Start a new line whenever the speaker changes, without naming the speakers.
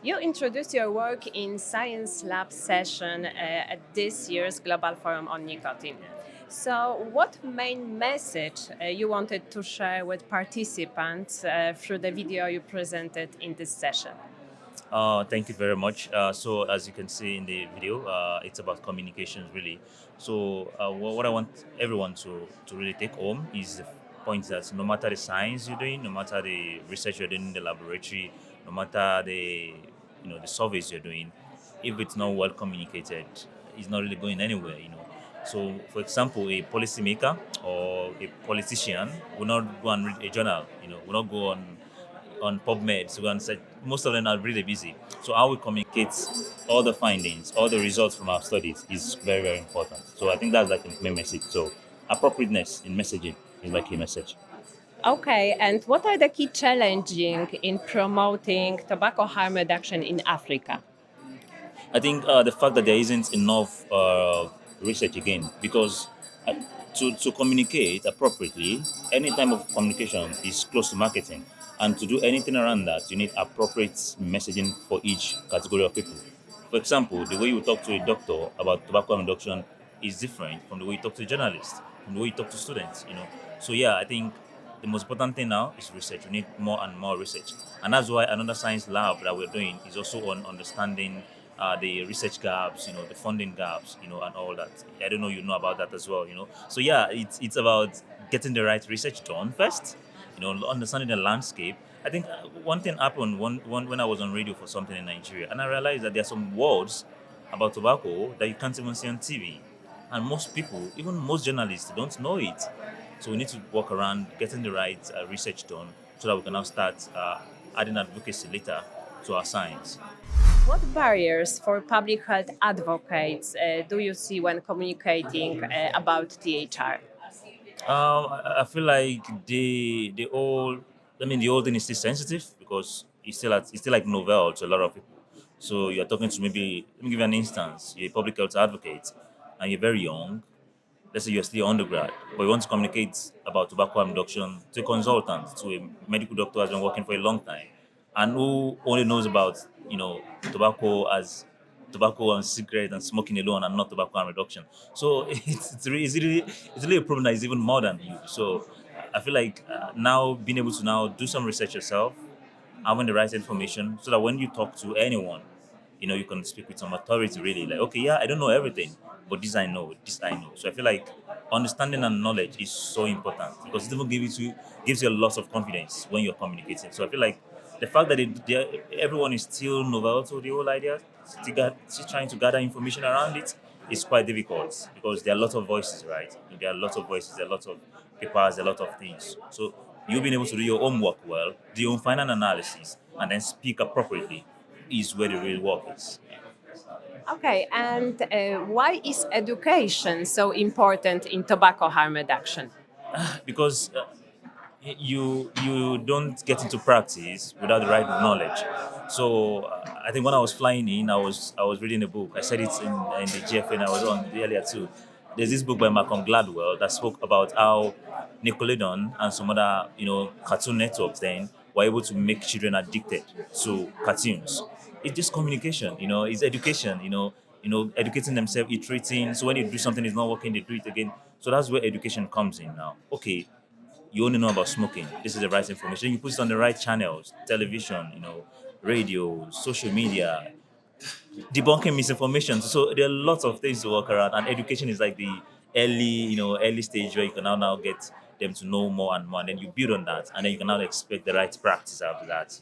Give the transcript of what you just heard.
You introduced your work in Science Lab session at this year's Global Forum on Nicotine. So, what main message you wanted to share with participants through the video you presented in this session?
Thank you very much. So, as you can see in the video, it's about communications really. So, what I want everyone to really take home is the point that no matter the science you're doing, no matter the research you're doing in the laboratory, no matter the surveys you're doing, if it's not well communicated, it's not really going anywhere. So, for example, a policymaker or a politician will not go and read a journal. Will not go on PubMed to go and say most of them are really busy. So how we communicate all the findings, all the results from our studies is very, very important. So I think that's like the main message. So appropriateness in messaging is my key message.
Okay, and what are the key challenges in promoting tobacco harm reduction in Africa?
I think the fact that there isn't enough research again, because uh, to communicate appropriately, any type of communication is close to marketing. And to do anything around that, you need appropriate messaging for each category of people. For example, the way you talk to a doctor about tobacco reduction is different from the way you talk to a journalist, from the way you talk to students. So yeah, I think the most important thing now is research. We need more and more research. And that's why another science lab that we're doing is also on understanding the research gaps, the funding gaps, and all that. I don't know you know about that as well. So yeah, it's about getting the right research done first, understanding the landscape. I think one thing happened when I was on radio for something in Nigeria, and I realized that there are some words about tobacco that you can't even see on TV. And most people, even most journalists, don't know it. So we need to work around getting the right research done so that we can now start adding advocacy later to our science.
What barriers for public health advocates do you see when communicating about THR?
I feel like the old thing is still sensitive because it's still like novel to a lot of people. So you're talking to maybe let me give you an instance. You're a public health advocate and you're very young. Let's say you're still undergrad, but you want to communicate about tobacco harm reduction to a consultant, to a medical doctor who has been working for a long time, and who only knows about tobacco as tobacco and cigarette and smoking alone and not tobacco harm reduction. So it's really a problem that is even more than you. So I feel like now being able to now do some research yourself, having the right information, so that when you talk to anyone, you can speak with some authority really. Like, okay, yeah, I don't know everything, but this I know. So I feel like understanding and knowledge is so important because it even gives you a lot of confidence when you're communicating. So I feel like the fact that everyone is still novel to the whole idea, still trying to gather information around it is quite difficult because there are a lot of voices, right? There are a lot of voices, there are a lot of papers, there are a lot of things. So you being able to do your homework well, do your own final analysis, and then speak appropriately is where the real work is.
Okay, and why is education so important in tobacco harm reduction?
Because you don't get into practice without the right knowledge. So I think when I was flying in, I was reading a book. I said it in the GFN I was on earlier too. There's this book by Malcolm Gladwell that spoke about how Nickelodeon and some other cartoon networks then were able to make children addicted to cartoons. It's just communication, it's education, educating themselves, iterating. So when you do something is not working, they do it again. So that's where education comes in now. Okay, you only know about smoking. This is the right information. You put it on the right channels, television, radio, social media, debunking misinformation. So there are lots of things to work around, and education is like the early stage where you can now get them to know more and more, and then you build on that, and then you can now expect the right practice out of that.